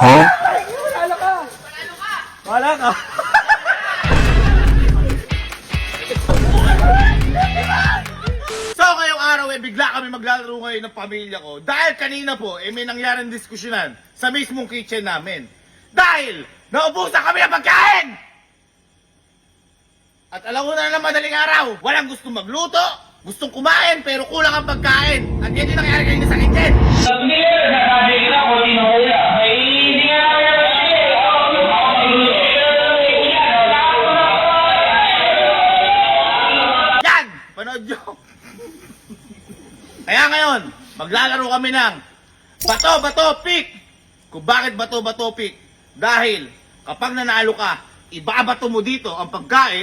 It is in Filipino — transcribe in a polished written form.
Wala ka! Wala ka! So ngayong araw bigla kami maglalaro ngayon ng pamilya ko dahil kanina po may nangyaring diskusyonan sa mismong kitchen namin. Dahil naubusan kami ng pagkain! At alam mo na madaling araw, walang gustong magluto, gustong kumain pero kulang ang pagkain. At yan yung nangyari kanina sa kitchen. Yan! Panood nyo! Kaya ngayon, maglalaro kami ng bato-bato pick. Kung bakit bato-bato pick? Dahil kapag nanalo ka, ibabato mo dito ang pagkain